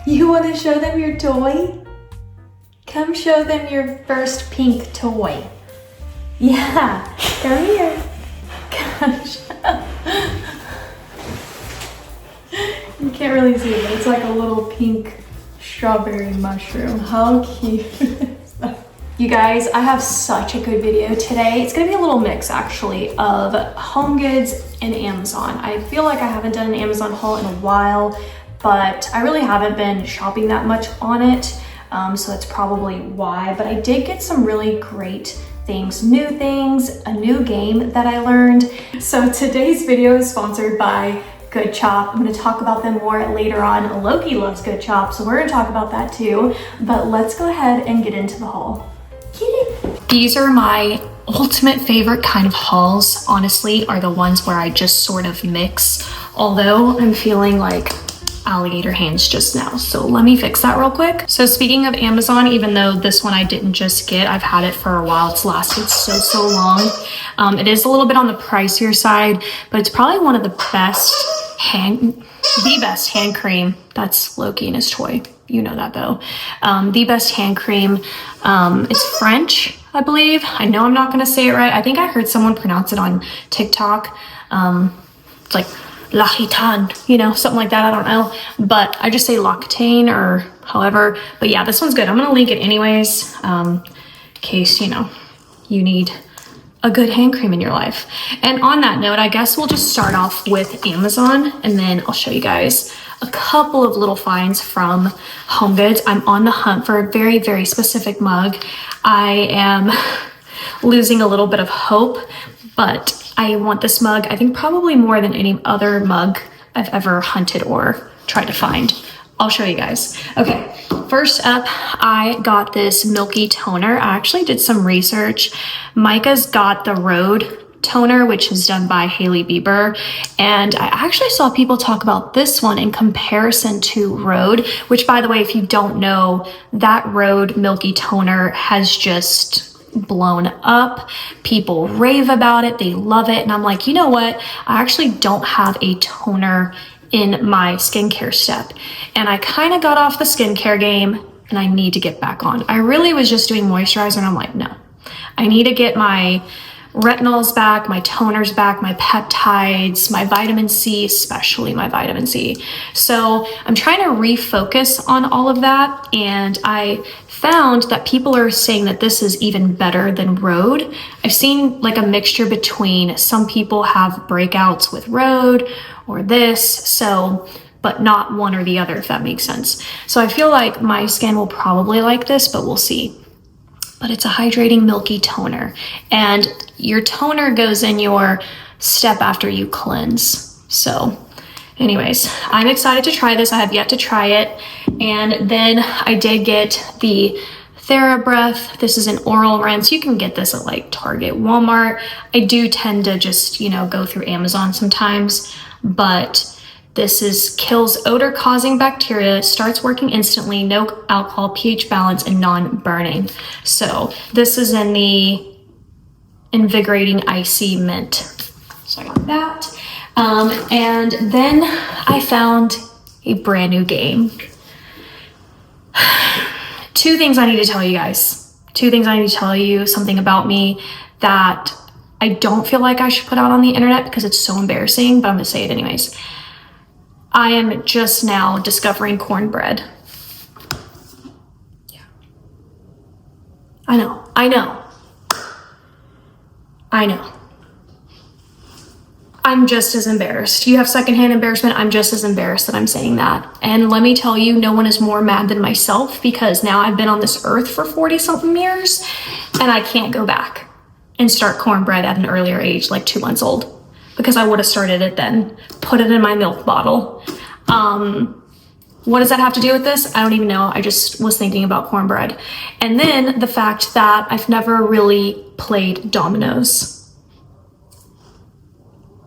You want to show them your toy? Come show them your first pink toy. Yeah, come here. Gosh. You can't really see it, but it's like a little pink strawberry mushroom. How cute is that? You guys, I have such a good video today. It's gonna be a little mix actually of HOMEGOODS and Amazon. I feel like I haven't done an Amazon haul in a while, but I really haven't been shopping that much on it. So that's probably why, but I did get some really great things, a new game that I learned. So today's video is sponsored by Good Chop. I'm going to talk about them more later on. Loki loves Good Chop, so we're going to talk about that too. But let's go ahead and get into the haul. These are my ultimate favorite kind of hauls, honestly, are the ones where I just sort of mix. Although I'm feeling like alligator hands just now, so let me fix that real quick. So speaking of Amazon, even though this one I didn't just get, I've had it for a while, it's lasted so long. It is a little bit on the pricier side, but it's probably one of the best hand cream. That's Loki and his toy, you know that though. The best hand cream. It's French, I believe. I know I'm not gonna say it right. I think I heard someone pronounce it on TikTok. It's like La Gitane, you know, something like that, I don't know. But I just say L'Occitane or however. But yeah, this one's good. I'm gonna link it anyways, in case, you know, you need a good hand cream in your life. And on that note, I guess we'll just start off with Amazon, and then I'll show you guys a couple of little finds from HOMEGOODS. I'm on the hunt for a very specific mug. I am losing a little bit of hope, but I want this mug, I think probably more than any other mug I've ever hunted or tried to find. I'll show you guys. Okay, first up, I got this milky toner. I actually did some research. Micah's got the Rhode toner, which is done by Hailey Bieber. And I actually saw people talk about this one in comparison to Rhode, which by the way, if you don't know, that Rhode milky toner has just blown up. People rave about it, they love it, and I'm like, you know what, I actually don't have a toner in my skincare step, and I kind of got off the skincare game and I need to get back on. I really was just doing moisturizer, and I'm like, no, I need to get my retinols back, my toners back, my peptides, my vitamin C, especially my vitamin C. So I'm trying to refocus on all of that, and I found that people are saying that this is even better than Rhode. I've seen like a mixture between, some people have breakouts with Rhode or this, so, but not one or the other, if that makes sense. So I feel like my skin will probably like this, but we'll see. But it's a hydrating milky toner, and your toner goes in your step after you cleanse. So anyways, I'm excited to try this. I have yet to try it. And then I did get the TheraBreath. This is an oral rinse. You can get this at like Target, Walmart. I do tend to just, you know, go through Amazon sometimes, but this is kills odor causing bacteria, starts working instantly, no alcohol, pH balance, and non-burning. So this is in the invigorating icy mint. So I got that. And then I found a brand new game. Two things I need to tell you guys. Something about me that I don't feel like I should put out on the internet because it's so embarrassing, but I'm gonna say it anyways. I am just now discovering cornbread. Yeah. I know. I'm just as embarrassed. You have secondhand embarrassment. I'm just as embarrassed that I'm saying that. And let me tell you, no one is more mad than myself, because now I've been on this earth for 40 something years and I can't go back and start cornbread at an earlier age, like 2 months old, because I would have started it then, put it in my milk bottle. What does that have to do with this? I don't even know. I just was thinking about cornbread. And then the fact that I've never really played dominoes.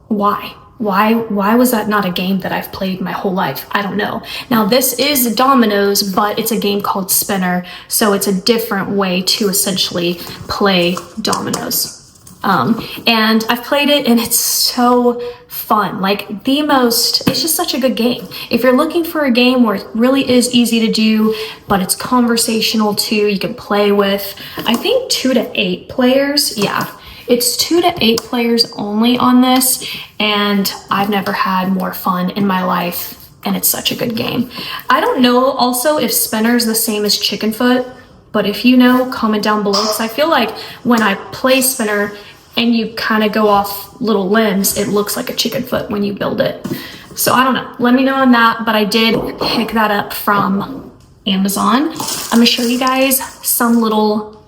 Why? Why was that not a game that I've played my whole life? I don't know. Now this is dominoes, but it's a game called Spinner. So it's a different way to essentially play dominoes. And I've played it and it's so fun. fun, like the most, it's just such a good game. If you're looking for a game where it really is easy to do, but it's conversational too, you can play with, I think 2 to 8 players. Yeah, it's 2 to 8 players only on this, and I've never had more fun in my life, and it's such a good game. I don't know also if Spinner is the same as Chicken Foot, but if you know, comment down below, because I feel like when I play Spinner and you kind of go off little limbs, it looks like a chicken foot when you build it. So I don't know, let me know on that, but I did pick that up from Amazon. I'm gonna show you guys some little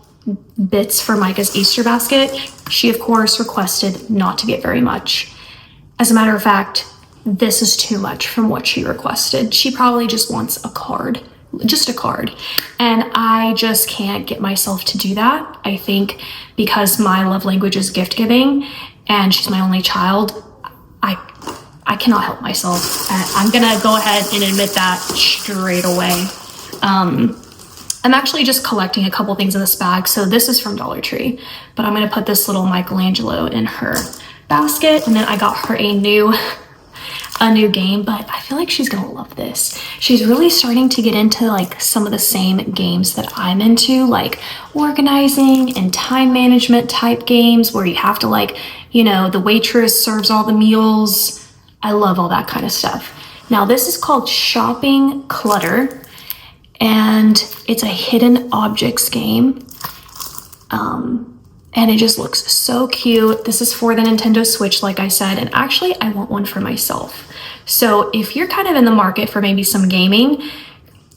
bits for Micah's Easter basket. She of course requested not to get very much. As a matter of fact, this is too much from what she requested. She probably just wants a card. Just a card, and I just can't get myself to do that. I think because my love language is gift giving and she's my only child, I cannot help myself. I'm gonna go ahead and admit that straight away. I'm actually just collecting a couple things in this bag. So this is from Dollar Tree, but I'm gonna put this little Michelangelo in her basket, and then I got her a new game, but I feel like she's gonna love this. She's really starting to get into like some of the same games that I'm into, like organizing and time management type games where you have to, like, you know, the waitress serves all the meals. I love all that kind of stuff. Now this is called Shopping Clutter, and it's a hidden objects game. And it just looks so cute. This is for the Nintendo Switch, like I said, and actually I want one for myself. So if you're kind of in the market for maybe some gaming,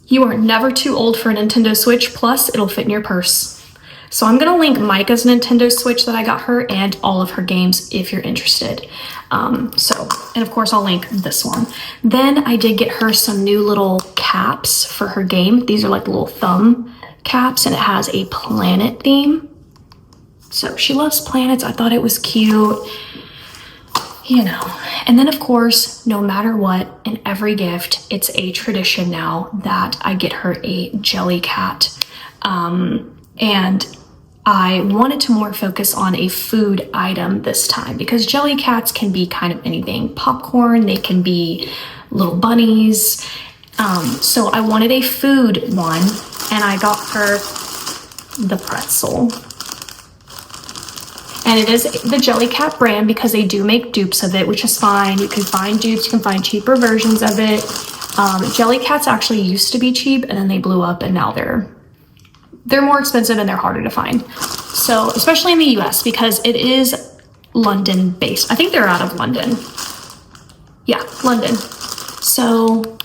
you are never too old for a Nintendo Switch, plus it'll fit in your purse. So I'm gonna link Micah's Nintendo Switch that I got her and all of her games if you're interested. And of course I'll link this one. Then I did get her some new little caps for her game. These are like little thumb caps, and it has a planet theme. So she loves planets. I thought it was cute, you know. And then of course, no matter what, in every gift, it's a tradition now that I get her a Jellycat. And I wanted to more focus on a food item this time, because Jellycats can be kind of anything. Popcorn, they can be little bunnies. So I wanted a food one, and I got her the pretzel. And it is the Jellycat brand because they do make dupes of it, which is fine. You can find dupes, you can find cheaper versions of it. Jellycats actually used to be cheap, and then they blew up, and now they're more expensive and they're harder to find. So, especially in the US, because it is London based. I think they're out of London. Yeah, London. So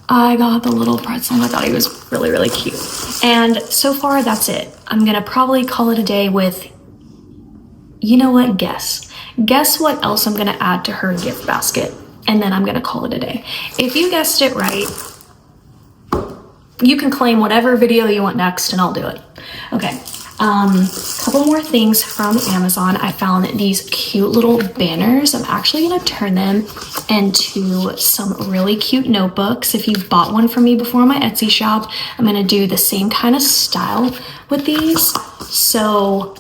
I got the little pretzel, and I thought he was really, really cute. And so far, that's it. I'm gonna probably call it a day with, you know what, guess what else I'm gonna add to her gift basket, and then I'm gonna call it a day. If you guessed it right, you can claim whatever video you want next and I'll do it. Okay, couple more things from Amazon. I found these cute little banners. I'm actually gonna turn them into some really cute notebooks. If you've bought one from me before on my Etsy shop, I'm gonna do the same kind of style with these. So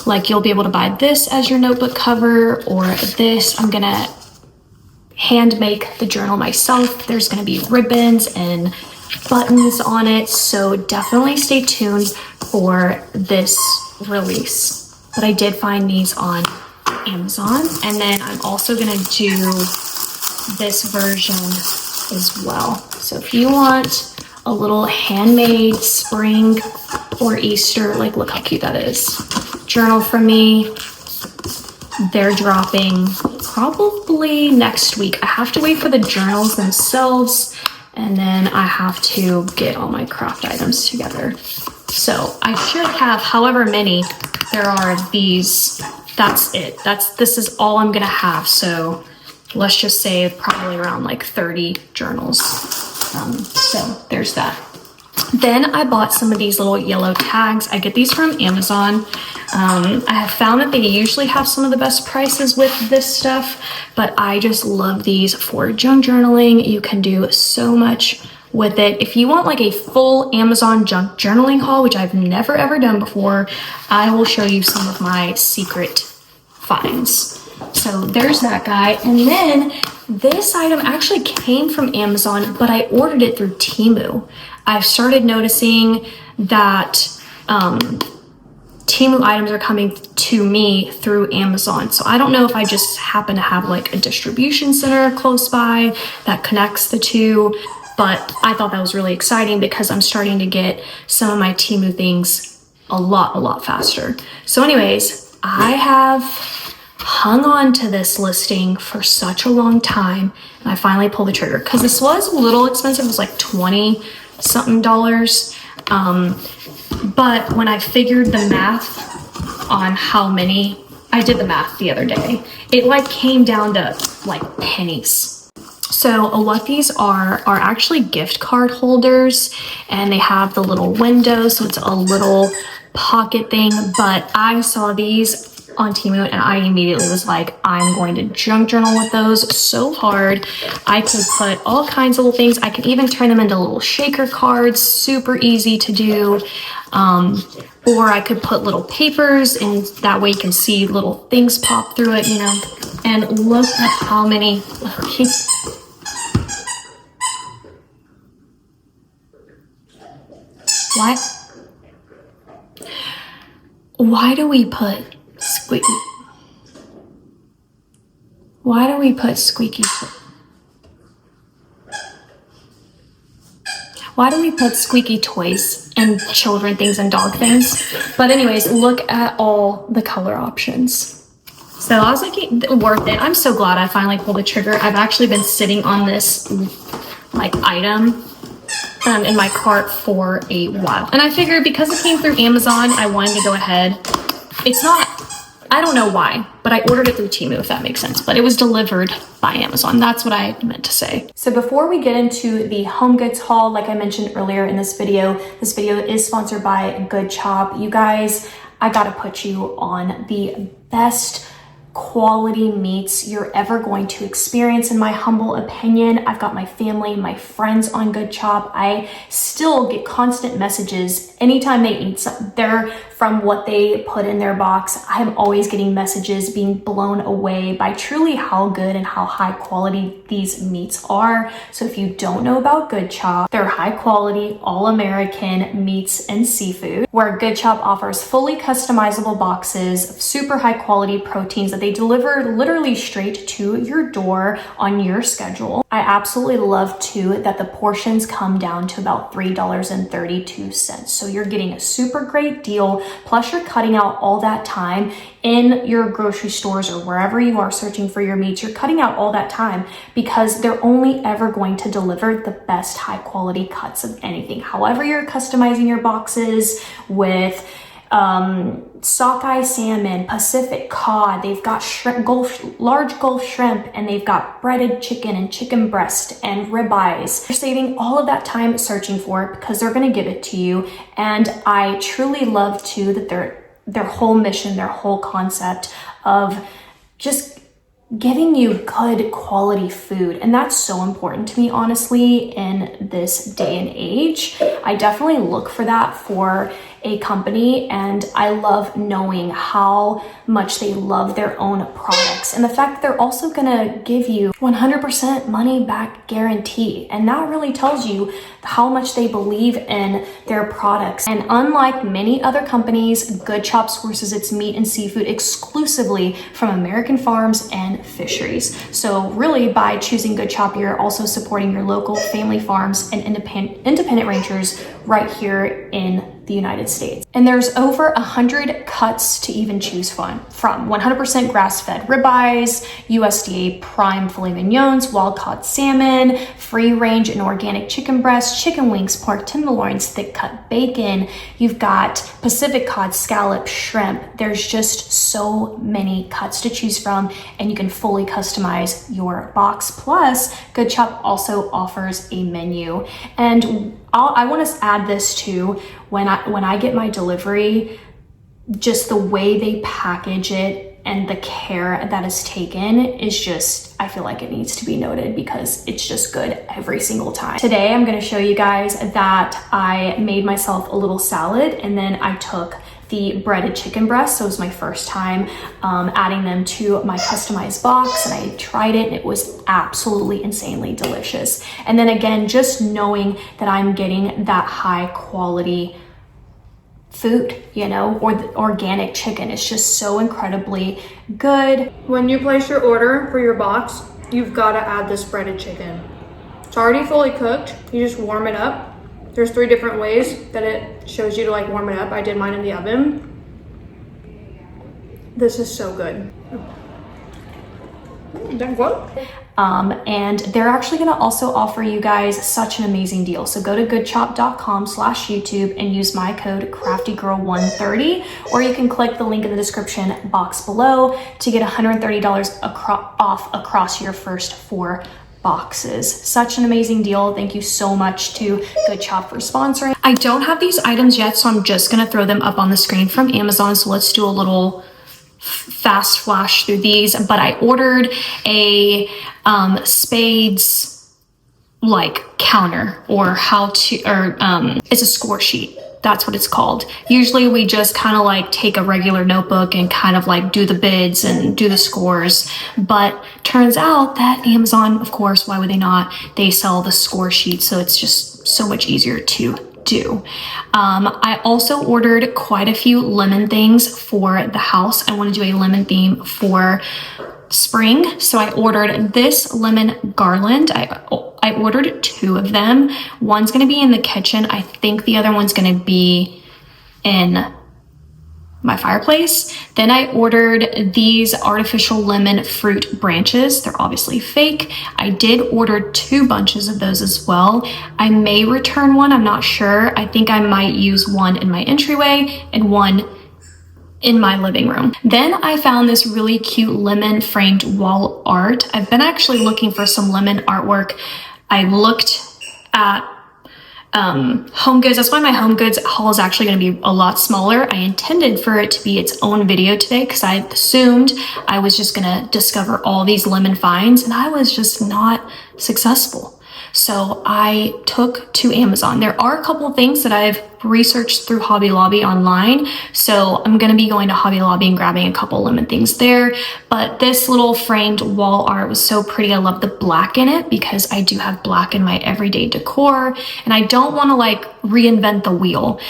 like you'll be able to buy this as your notebook cover, or this. I'm gonna hand make the journal myself. There's gonna be ribbons and buttons on it, so definitely stay tuned for this release. But I did find these on Amazon, and then I'm also gonna do this version as well. So if you want a little handmade spring or Easter, like look how cute that is, journal from me. They're dropping probably next week. I have to wait for the journals themselves, and then I have to get all my craft items together. So I should have however many there are these. That's it. This is all I'm gonna have. So let's just say probably around like 30 journals. So there's that. Then I bought some of these little yellow tags. I get these from Amazon. I have found that they usually have some of the best prices with this stuff, but I just love these for junk journaling. You can do so much with it. If you want like a full Amazon junk journaling haul, which I've never ever done before, I will show you some of my secret finds. So there's that guy. And then this item actually came from Amazon, but I ordered it through Temu. I've started noticing that Temu items are coming to me through Amazon. So I don't know if I just happen to have like a distribution center close by that connects the two, but I thought that was really exciting because I'm starting to get some of my Temu things a lot faster. So anyways, I have hung on to this listing for such a long time, and I finally pulled the trigger because this was a little expensive. It was like $20 something. But when I figured the math on how many, I did the math the other day, it like came down to like pennies. So what these are actually gift card holders, and they have the little window, so it's a little pocket thing. But I saw these on Temu and I immediately was like, I'm going to junk journal with those so hard. I could put all kinds of little things. I can even turn them into little shaker cards, super easy to do. Or I could put little papers, and that way you can see little things pop through it, you know. And look at how many. Why do we put squeaky? Why do we put squeaky? Why do we put squeaky toys and children things and dog things? But anyways, look at all the color options. So I was like, worth it. I'm so glad I finally pulled the trigger. I've actually been sitting on this like item in my cart for a while. And I figured because it came through Amazon, I wanted to go ahead. It's not, I don't know why, but I ordered it through Temu, if that makes sense. But it was delivered by Amazon. That's what I meant to say. So before we get into the HOMEGOODS haul, like I mentioned earlier in this video is sponsored by Good Chop. You guys, I gotta put you on the best quality meats you're ever going to experience, in my humble opinion. I've got my family, my friends on Good Chop. I still get constant messages anytime they eat something. They're from what they put in their box. I am always getting messages, being blown away by truly how good and how high quality these meats are. So if you don't know about Good Chop, they're high quality, all American meats and seafood, where Good Chop offers fully customizable boxes of super high quality proteins that they deliver literally straight to your door on your schedule. I absolutely love too that the portions come down to about $3.32. So you're getting a super great deal. Plus you're cutting out all that time in your grocery stores or wherever you are searching for your meats. You're cutting out all that time because they're only ever going to deliver the best high quality cuts of anything. However, you're customizing your boxes with sockeye salmon, Pacific cod, they've got shrimp, large Gulf shrimp, and they've got breaded chicken and chicken breast and ribeyes. You're saving all of that time searching for it because they're going to give it to you. And I truly love too that their whole mission, their whole concept of just giving you good quality food. And that's so important to me, honestly, in this day and age. I definitely look for that for a company, and I love knowing how much they love their own products, and the fact that they're also gonna give you 100% money back guarantee. And that really tells you how much they believe in their products. And unlike many other companies, Good Chop sources its meat and seafood exclusively from American farms and fisheries. So really, by choosing Good Chop, you're also supporting your local family farms and independent ranchers right here in the United States. And there's over 100 cuts to even choose from 100% grass-fed ribeyes, USDA prime filet mignons, wild-caught salmon, free-range and organic chicken breasts, chicken wings, pork tenderloins, thick-cut bacon. You've got Pacific cod, scallop, shrimp. There's just so many cuts to choose from, and you can fully customize your box. Plus, Good Chop also offers a menu. And I want to add this too, when I get my delivery, just the way they package it and the care that is taken is just, I feel like it needs to be noted because it's just good every single time. Today, I'm going to show you guys that I made myself a little salad, and then I took the breaded chicken breast. So it was my first time adding them to my customized box, and I tried it and it was absolutely insanely delicious. And then again, just knowing that I'm getting that high quality food, you know, or the organic chicken is just so incredibly good. When you place your order for your box, you've got to add this breaded chicken. It's already fully cooked. You just warm it up. There's 3 different ways that it shows you to like warm it up. I did mine in the oven. This is so good. And they're actually going to also offer you guys such an amazing deal. So go to goodchop.com/YouTube and use my code CraftyGirl130, or you can click the link in the description box below to get $130 off across your first 4 boxes. Such an amazing deal. Thank you so much to Good Chop for sponsoring. I don't have these items yet, so I'm just going to throw them up on the screen from Amazon. So let's do a little fast flash through these. But I ordered a spades like counter, or it's a score sheet. That's what it's called. Usually we just kind of like take a regular notebook and kind of like do the bids and do the scores. But turns out that Amazon, of course, why would they not? They sell the score sheet. So it's just so much easier to do. I also ordered quite a few lemon things for the house. I want to do a lemon theme for spring. So I ordered this lemon garland. I ordered 2 of them. One's going to be in the kitchen. I think the other one's going to be in my fireplace. Then I ordered these artificial lemon fruit branches. They're obviously fake. I did order 2 bunches of those as well. I may return one. I'm not sure. I think I might use one in my entryway and one in my living room. Then I found this really cute lemon framed wall art. I've been actually looking for some lemon artwork. I looked at HOMEGOODS. That's why my HOMEGOODS haul is actually going to be a lot smaller. I intended for it to be its own video today because I assumed I was just going to discover all these lemon finds, and I was just not successful. So I took to Amazon. There are a couple of things that I've researched through Hobby Lobby online. So I'm going to be going to Hobby Lobby and grabbing a couple lemon things there. But this little framed wall art was so pretty. I love the black in it because I do have black in my everyday decor. And I don't want to like reinvent the wheel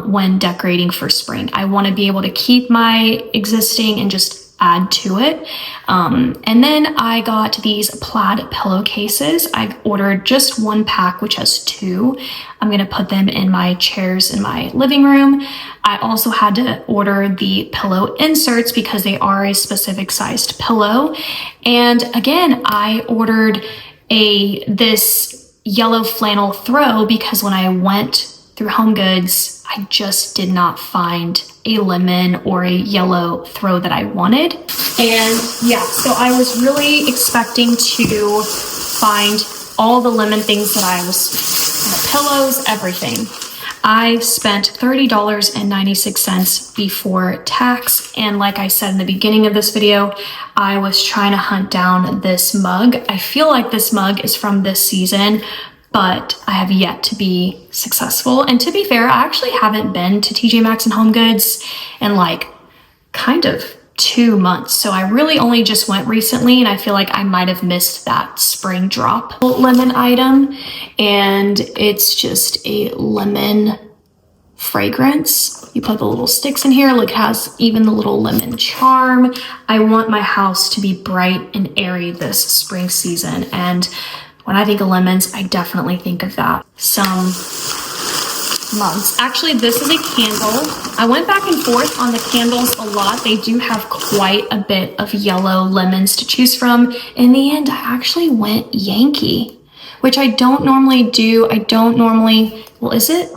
when decorating for spring. I want to be able to keep my existing and just add to it. And then I got these plaid pillowcases. I ordered just 1 pack, which has 2. I'm going to put them in my chairs in my living room. I also had to order the pillow inserts because they are a specific sized pillow. And again, I ordered this yellow flannel throw because when I went through HOMEGOODS, I just did not find a lemon or a yellow throw that I wanted. And yeah, so I was really expecting to find all the lemon things that I was, the pillows, everything. I spent $30.96 before tax. And like I said in the beginning of this video, I was trying to hunt down this mug. I feel like this mug is from this season, but I have yet to be successful. And to be fair, I actually haven't been to TJ Maxx and HOMEGOODS in like kind of 2 months. So I really only just went recently, and I feel like I might have missed that spring drop lemon item. And it's just a lemon fragrance. You put the little sticks in here. Look, it has even the little lemon charm. I want my house to be bright and airy this spring season. And when I think of lemons, I definitely think of that. Some months. Actually, this is a candle. I went back and forth on the candles a lot. They do have quite a bit of yellow lemons to choose from. In the end, I actually went Yankee, which I don't normally do. Well, is it?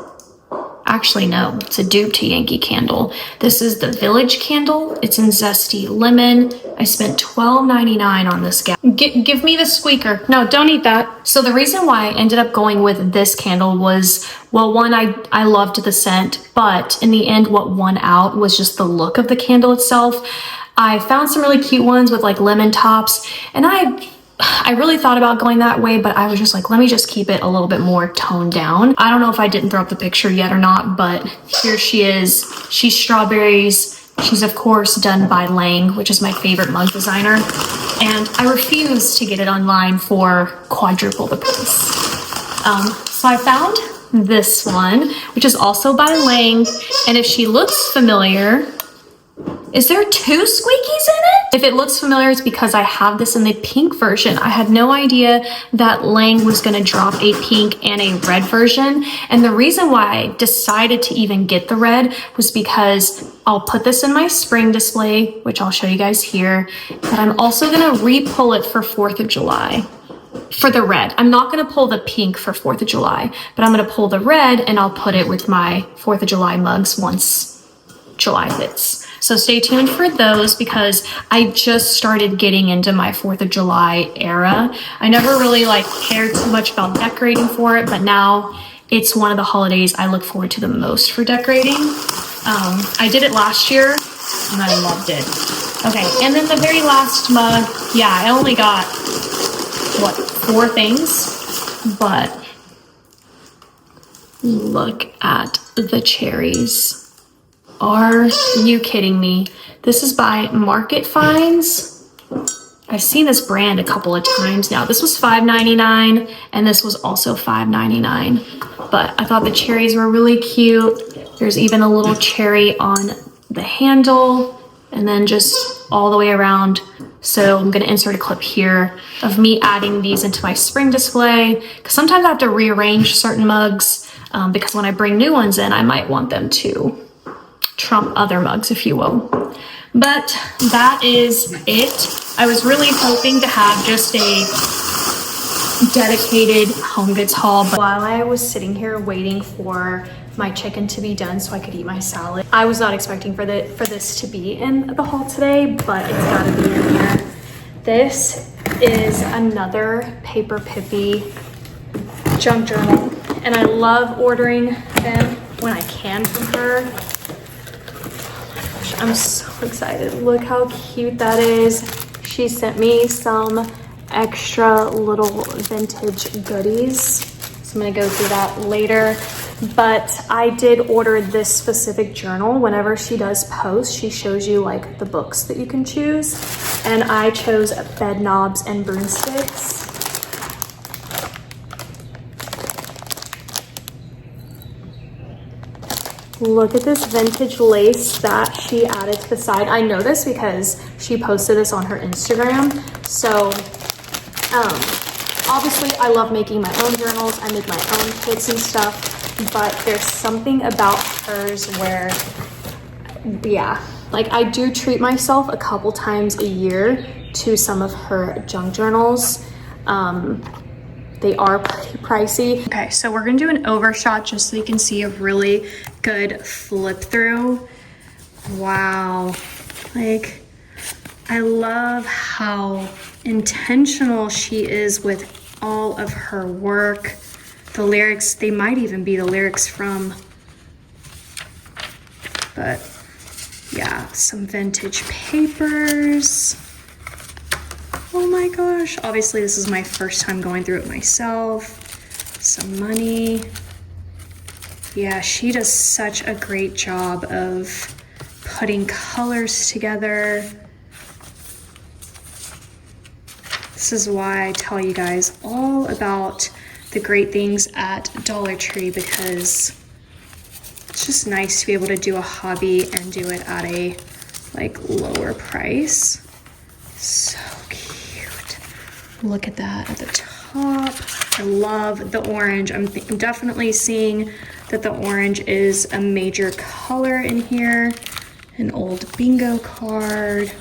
Actually, no, it's a dupe to Yankee Candle. This is the Village Candle. It's in Zesty Lemon. I spent $12.99 on this gal. Give me the squeaker. No, don't eat that. So the reason why I ended up going with this candle was, well, one, I loved the scent, but in the end, what won out was just the look of the candle itself. I found some really cute ones with like lemon tops, and I I really thought about going that way, but I was just like, let me just keep it a little bit more toned down. I don't know if I didn't throw up the picture yet or not, but here she is. She's strawberries. She's of course done by Lang, which is my favorite mug designer. And I refuse to get it online for quadruple the price. So I found this one, which is also by Lang. And if she looks familiar, is there 2 squeakies in it? If it looks familiar, it's because I have this in the pink version. I had no idea that Lang was gonna drop a pink and a red version. And the reason why I decided to even get the red was because I'll put this in my spring display, which I'll show you guys here, but I'm also gonna re-pull it for 4th of July. For the red. I'm not gonna pull the pink for 4th of July, but I'm gonna pull the red and I'll put it with my 4th of July mugs once July hits. So stay tuned for those because I just started getting into my 4th of July era. I never really cared too much about decorating for it, but now it's one of the holidays I look forward to the most for decorating. I did it last year and I loved it. Okay, and then the very last mug, yeah, I only got, 4 things, but look at the cherries. Are you kidding me? This is by Market Finds. I've seen this brand a couple of times now. This was $5.99 and this was also $5.99. But I thought the cherries were really cute. There's even a little cherry on the handle and then just all the way around. So I'm gonna insert a clip here of me adding these into my spring display because sometimes I have to rearrange certain mugs because when I bring new ones in, I might want them to trump other mugs, if you will. But that is it. I was really hoping to have just a dedicated HOMEGOODS haul, but while I was sitting here waiting for my chicken to be done so I could eat my salad, I was not expecting for this to be in the haul today, but it's gotta be in here. This is another Paper Pippy junk journal, and I love ordering them when I can from her. I'm so excited. Look how cute that is. She sent me some extra little vintage goodies. So I'm gonna go through that later. But I did order this specific journal. Whenever she does post, she shows you the books that you can choose. And I chose Bed Knobs and Broomsticks. Look at this vintage lace that she added to the side. I know this because she posted this on her Instagram. So obviously I love making my own journals. I make my own kits and stuff, but there's something about hers where, yeah, I do treat myself a couple times a year to some of her junk journals. They are pretty pricey. Okay, so we're gonna do an overshot just so you can see a really good flip through. Wow, I love how intentional she is with all of her work. The lyrics, they might even be the lyrics from, but yeah, some vintage papers. Oh my gosh, obviously this is my first time going through it myself. Some money. Yeah, she does such a great job of putting colors together. This is why I tell you guys all about the great things at Dollar Tree, because it's just nice to be able to do a hobby and do it at a lower price. So cute. Look at that at the top. I love the orange. I'm definitely seeing that the orange is a major color in here. An old bingo card,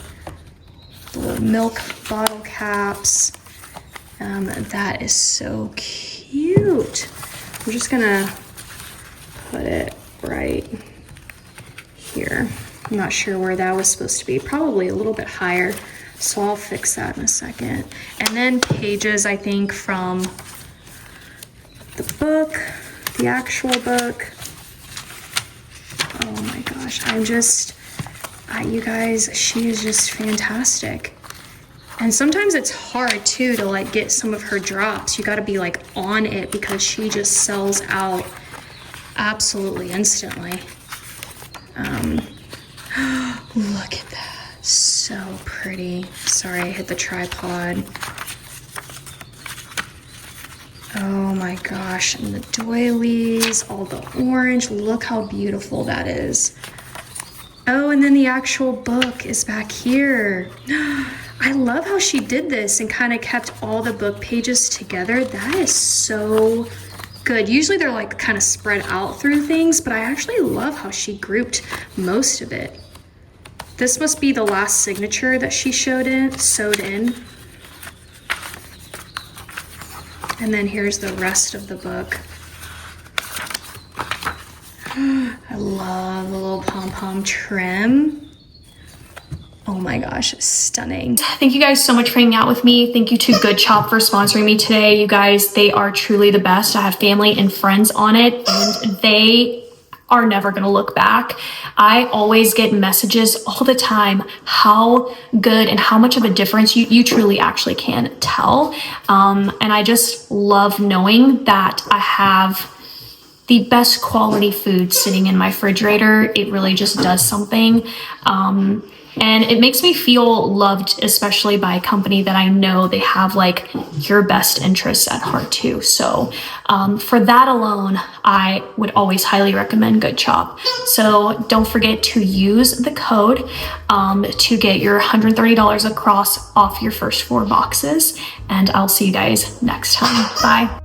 the little milk bottle caps. That is so cute. I'm just gonna put it right here. I'm not sure where that was supposed to be. Probably a little bit higher. So I'll fix that in a second. And then pages, I think, from the book, the actual book. Oh my gosh, you guys, she is just fantastic. And sometimes it's hard too to like get some of her drops. You got to be like on it because she just sells out absolutely instantly. Look at that, so pretty. Sorry, I hit the tripod. Oh my gosh, and the doilies, all the orange, look how beautiful that is. Oh, and then the actual book is back here. I love how she did this and kind of kept all the book pages together. That is so good. Usually they're like kind of spread out through things, but I actually love how she grouped most of it. This must be the last signature that she sewed in. And then here's the rest of the book. I love the little pom-pom trim. Oh my gosh, stunning. Thank you guys so much for hanging out with me. Thank you to Good Chop for sponsoring me today. You guys, they are truly the best. I have family and friends on it, and they are never gonna look back. I always get messages all the time how good and how much of a difference you truly actually can tell. And I just love knowing that I have the best quality food sitting in my refrigerator. It really just does something. And it makes me feel loved, especially by a company that I know they have like your best interests at heart too. So for that alone, I would always highly recommend Good Chop. So don't forget to use the code to get your $130 across off your first 4 boxes. And I'll see you guys next time. Bye.